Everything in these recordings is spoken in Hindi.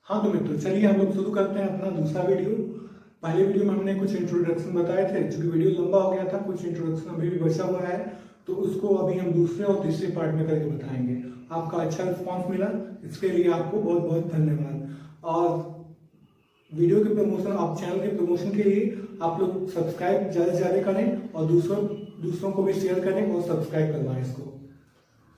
हाँ तो मित्रों, चलिए हम लोग शुरू करते हैं अपना दूसरा वीडियो। पहले वीडियो में हमने कुछ इंट्रोडक्शन बताए थे, क्योंकि वीडियो लंबा हो गया था, कुछ इंट्रोडक्शन अभी भी बचा हुआ है, तो उसको अभी हम दूसरे और तीसरे पार्ट में करके बताएंगे। आपका अच्छा रिस्पॉन्स मिला, इसके लिए आपको बहुत बहुत धन्यवाद। और वीडियो के प्रमोशन, आप चैनल के प्रमोशन के लिए आप लोग सब्सक्राइब ज़्यादा से ज़्यादा करें और दूसरों को भी शेयर करें और सब्सक्राइब करवाएं इसको।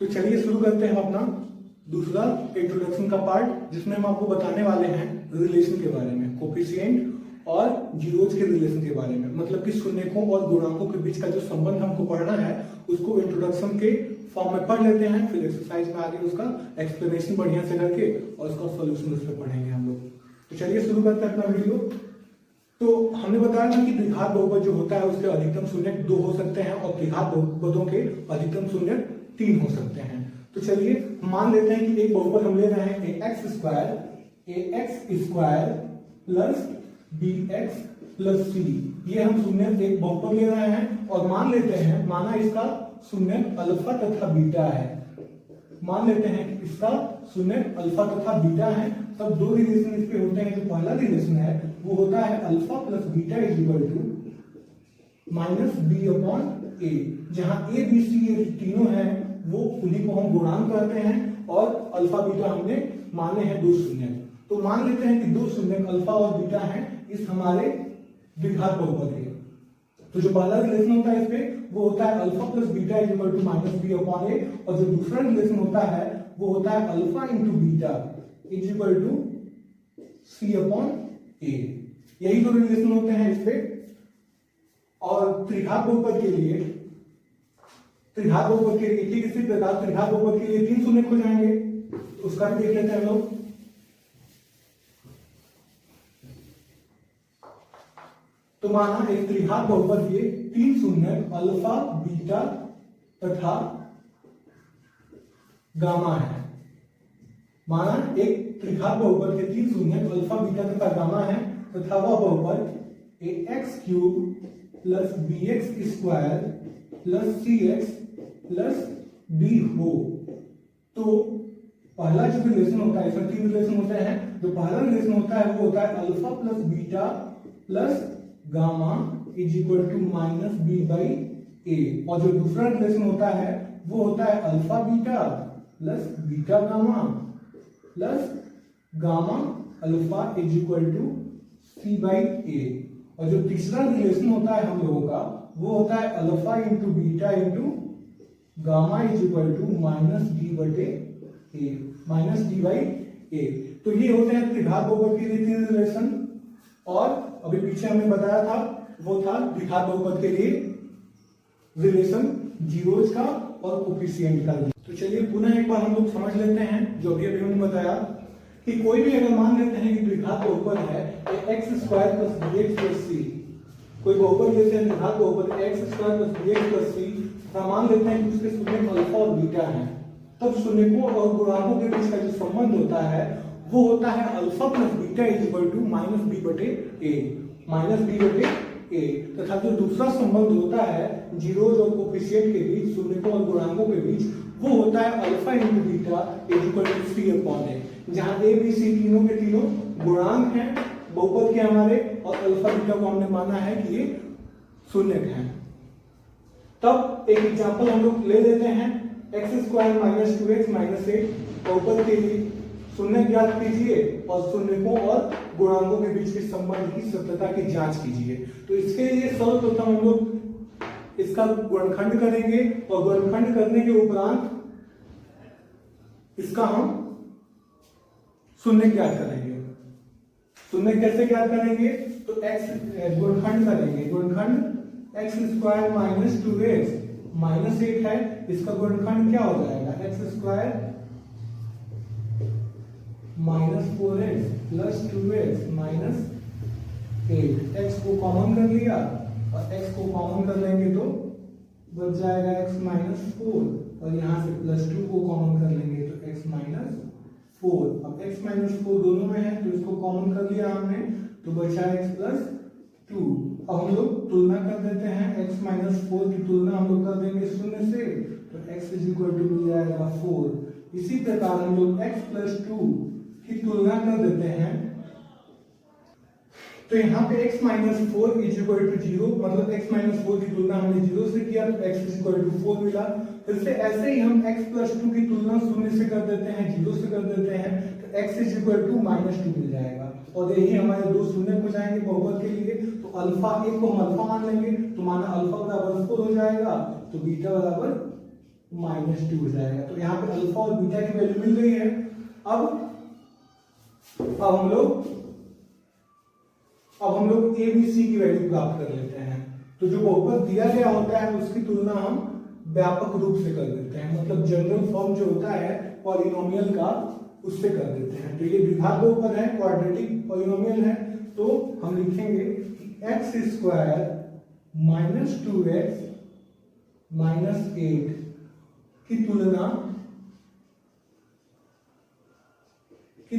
तो चलिए शुरू करते हैं अपना दूसरा इंट्रोडक्शन का पार्ट, जिसमें हम आपको बताने वाले हैं रिलेशन के बारे में, कोफिशिएंट और जीरोज के रिलेशन के बारे में। मतलब कि शून्यकों और गुणांकों के बीच का जो संबंध हमको पढ़ना है, उसको इंट्रोडक्शन के फॉर्म में पढ़ लेते हैं, फिर एक्सरसाइज में आगे उसका एक्सप्लेनेशन बढ़िया से करके और उसका सॉल्यूशन उस पर पढ़ेंगे हम लोग। तो चलिए शुरू करते हैं अपना वीडियो। तो हमने बताया ना कि द्विघात बहुपद जो होता है उसके अधिकतम शून्यक 2 हो सकते हैं और त्रिघात बहुपदों के अधिकतम शून्यक 3 हो सकते हैं। तो चलिए मान लेते हैं कि एक बहुपद हम ले रहे हैं ax square plus bx plus c। ये हम शून्यक एक बहुपद ले रहे हैं और मान लेते हैं, माना इसका शून्यक अल्फा तथा बीटा है। मान लेते हैं कि इसका शून्यक अल्फा तथा बीटा है। तब दो रिलेशन इस पे होते हैं। जो पहला रिलेशन है वो होता है alpha plus beta is equal to minus B upon A, जहां ए बी सी ये तीनों हैं वो उन्हीं को हम गुणांक कहते हैं और अल्फा बीटा हमने माने हैं दो शून्यक। तो मान लेते हैं कि दो शून्यक अल्फा और बीटा हैं इस हमारे द्विघात बहुपद के। तो जो पहला रिलेशन होता है इस पे वो होता है alpha plus beta is equal to minus B upon A, और जो दूसरा रिलेशन होता है वो होता है alpha into beta is equal to C upon A. यही दो रिलेशन होते हैं इस पे। और त्रिघात बहुपद के लिए ठीक इसी प्रकार त्रिघात बहुपद के लिए 3 शून्य हो जाएंगे, तो उसका भी देख लेते हैं लोग। तो माना एक त्रिघात बहुपद के 3 शून्य अल्फा बीटा तथा गामा है। माना एक त्रिघात बहुपद के 3 शून्य अल्फा बीटा तथा गामा है, तथा वह बहुपद x cube plus B x square plus C x plus D हो। तो पहला जो रिलेशन होता है, इसमें 3 रिलेशन होते हैं। जो पहला रिलेशन होता है वो होता है alpha plus beta plus gamma is equal to minus B by A, और जो दूसरा रिलेशन होता है वो होता है alpha beta plus beta gamma plus gamma alpha is equal to C by A. और जो तीसरा रिलेशन होता है हम लोगों का वो होता है alpha into beta into gamma is equal to minus D बटे A, minus D by A. तो ये होते हैं त्रिघात बहुपद के लिए 3 रिलेशन। और अभी पीछे हमने बताया था वो था द्विघात बहुपद के लिए रिलेशन जीरोज का और कोफिशिएंट का। तो चलिए पुनः एक बार हम लोग समझ लेते हैं जो अभी हमने बताया कि कोई भी अगर मान लेते हैं कि द्विघात बहुपद है x square plus B x plus C, कोई बहुपद लेते हैं द्विघात बहुपद x square plus B x plus C, मान लेते हैं कि उसके शून्यक अल्फा और बीटा है, तब शून्यकों और गुणांकों के बीच का जो संबंध होता है वो होता है alpha plus beta is equal to minus B बटे ए, माइनस बी बटे ए। तथा जो दूसरा संबंध होता है जीरोज और कोफिशिएंट के बीच, शून्यकों और गुणांकों के बीच, वो होता है alpha into beta is equal to C upon A, जहां ए बी सी तीनों के तीनों गुणांक हैं बहुपद के हमारे, और अल्फा बीटा को हमने माना है कि ये शून्यक है। तब एक एग्जांपल हम लोग ले लेते हैं, x square minus 2x minus 8 बहुपद के लिए शून्य ज्ञात कीजिए और शून्यकों और गुणांकों के बीच के संबंध की सत्यता की जांच कीजिए। तो इसके लिए सर्वप्रथम हम लोग इसका गुणनखंड करेंगे और गुणनखंड करने के उपरांत इसका हम शून्य ज्ञात करेंगे। शून्य कैसे ज्ञात करेंगे? तो x गुणनखंड करेंगे, गुणनखंड x square minus 2x minus 8 है, इसका गुणनखंड क्या हो जाएगा? X square minus 4x plus 2x minus 8। x को कॉमन कर लिया और x को कॉमन कर लेंगे तो बच जाएगा x माइनस 4, और यहाँ से प्लस 2 को कॉमन कर लेंगे तो x माइनस 4। अब x माइनस 4 दोनों में है तो इसको कॉमन कर लिया हमने तो बचा x प्लस 2। अब हम लोग तुलना कर देते हैं, x माइनस 4 की तुलना हम लोग कर देंगे शून्य से, तो x इज इक्वल टू मिल जाएगा 4। इसी प्रकार हम लोग x प्लस 2 की तुलना कर देते हैं, तो यहाँ पे x minus 4 is equal to 0, मतलब x माइनस 4 की तुलना हमने 0 से किया तो x इज इक्वल टू 4 मिला। फिर से ऐसे ही हम x प्लस 2 की तुलना 0 से कर देते हैं, 0 से कर देते हैं, तो x is equal to minus 2 मिल जाएगा। और यही हमारे दो शून्य हो जाएंगे बहुपद के लिए। तो अल्फा एक को हम अल्फा मान लेंगे, तो माना अल्फा बराबर 4 हो जाएगा, तो बीटा बराबर माइनस 2 हो जाएगा। तो यहाँ पे अल्फा और बीटा की वैल्यू मिल गई है। अब हम लोग ए बी सी की वैल्यू प्राप्त कर लेते हैं। तो जो बहुपद दिया गया होता है उसकी तुलना हम व्यापक रूप से कर देते हैं, मतलब जनरल फॉर्म जो होता है पॉलिनोमियल का, उससे कर देते हैं। तो ये द्विघात बहुपद है, क्वाड्रेटिक पॉलिनोमियल है, तो हम लिखेंगे x square minus 2x minus 8 की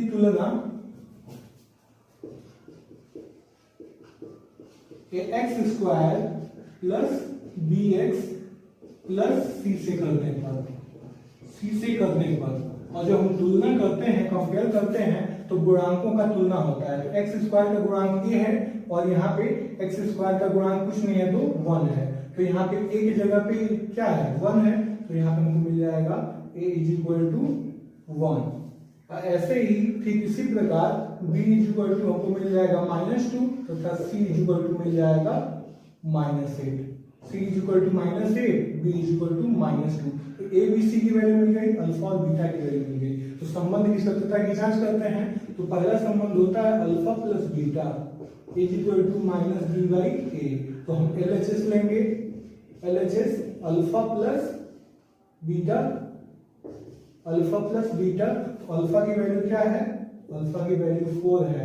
तुलना x square plus B x plus C से करने पर, और जब हम तुलना करते हैं, कंपेयर करते हैं, तो गुणांकों का तुलना होता है। तो एक्स स्क्वायर का गुणांक ये है और यहाँ पे एक्स स्क्वायर का गुणांक कुछ नहीं है तो 1 है। तो यहाँ पे a की जगह पे क्या है, 1 है, तो यहाँ पे हमको मिल जाएगा a इज इक्वल टू 1। ऐसे ही ठीक इसी प्रकार b इज इक्वल टू हमको मिल जाएगा -2 तथा c इज इक्वल टू मिल जाएगा -8। c is equal to -8, b is equal to -2। तो a b c की वैल्यू मिल गई, अल्फा और बीटा की वैल्यू मिल गई। तो संबंध की सत्यता की जांच करते हैं। तो पहला संबंध होता है alpha plus beta is equal to minus B by A. तो हम LHS लेंगे, LHS अल्फा प्लस बीटा, तो अल्फा की वैल्यू क्या है, अल्फा की वैल्यू 4 है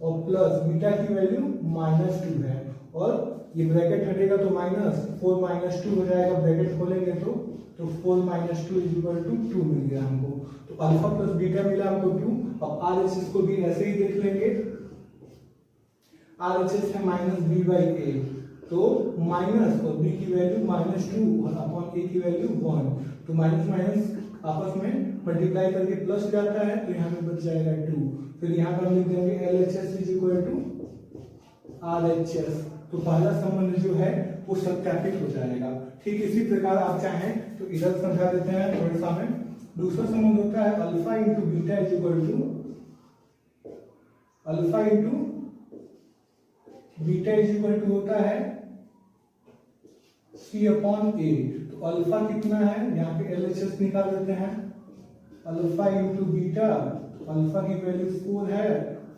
और प्लस बीटा की वैल्यू -2 है, और ये ब्रैकेट हटेगा तो -4 -2 हो जाएगा, ब्रैकेट खोलेंगे तो 4 -2 इज इक्वल टू 2 मिल गया हमको। तो अल्फा प्लस बीटा मिला हमको 2। अब RHS को भी ऐसे ही देख लेंगे, RHS है माइनस बी बाई ए, तो माइनस और बी की वैल्यू -2 और अपॉन ए की वैल्यू 1, तो माइनस माइनस आपस में मल्टीप्लाई करके प्लस हो जाता है, तो यहाँ पे बच जाएगा 2। फिर यहाँ पर हम लिख देंगे LHS is equal to RHS। तो पहला संबंध जो है वो सत्यापित हो जाएगा। ठीक इसी प्रकार आप चाहें तो इधर समझा देते हैं थोड़ा सा में। दूसरा संबंध होता है alpha into beta is equal to alpha into beta is equal to होता है C अपॉन ए। तो अल्फा कितना है, यहाँ पे LHS निकाल देते हैं, अल्फा इंटू बीटा, अल्फा की वैल्यू 4 है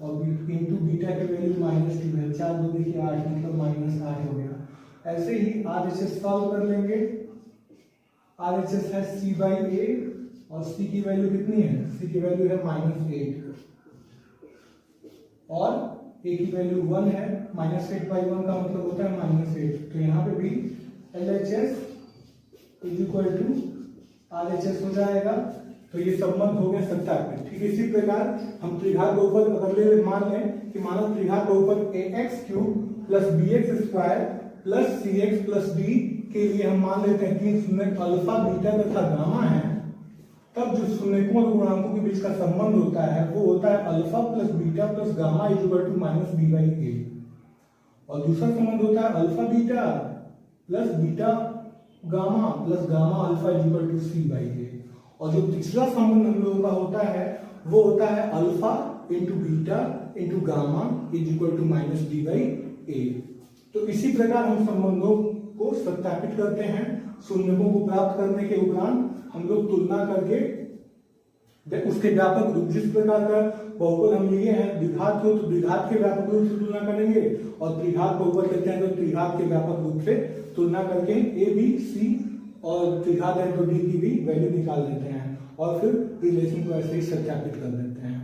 और इंटू बीटा की वैल्यू -2 है, 4 2 देखिए 8, मतलब -8 हो गया। ऐसे ही RHS सॉल्व कर लेंगे, RHS है C बाई ए और C की वैल्यू कितनी है, C की वैल्यू है -8 और A की वैल्यू 1 है, -8 बाई 1 का मतलब होता है -8। तो यहाँ पे भी LHS is equal to RHS हो जाएगा। तो ये संबंध हो गए सत्यापित। ठीक इसी प्रकार हम त्रिघात बहुपद अगर मान लें कि माना त्रिघात बहुपद ax³ plus bx square plus cx plus d के लिए हम मान लेते हैं कि शून्य अल्फा बीटा तथा गामा है, तब जो शून्यकों और गुणांकों के बीच का संबंध होता है वो होता है alpha plus beta plus gamma is equal to minus B by A. और दूसरा संबंध होता है alpha beta plus beta gamma plus gamma alpha is equal to C by A. और जो तीसरा संबंध हम लोगों का होता है वो होता है alpha into beta into gamma is equal to minus B by A. तो इसी प्रकार हम संबंधों को सत्यापित करते हैं। शून्यकों को प्राप्त करने के उपरांत हम लोग तुलना करके उसके व्यापक रूप, जिस प्रकार का बहुपद हम लिए हैं द्विघात हो तो द्विघात के व्यापक रूप से तुलना करेंगे, और त्रिघात बहुपद लेते हैं तो त्रिघात के व्यापक रूप से तुलना करके ए बी सी और त्रिघात है तो डी की भी वैल्यू निकाल देते हैं और फिर रिलेशन को ऐसे ही सत्यापित कर देते हैं।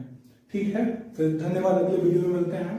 ठीक है, फिर धन्यवाद, अगले वीडियो में मिलते हैं।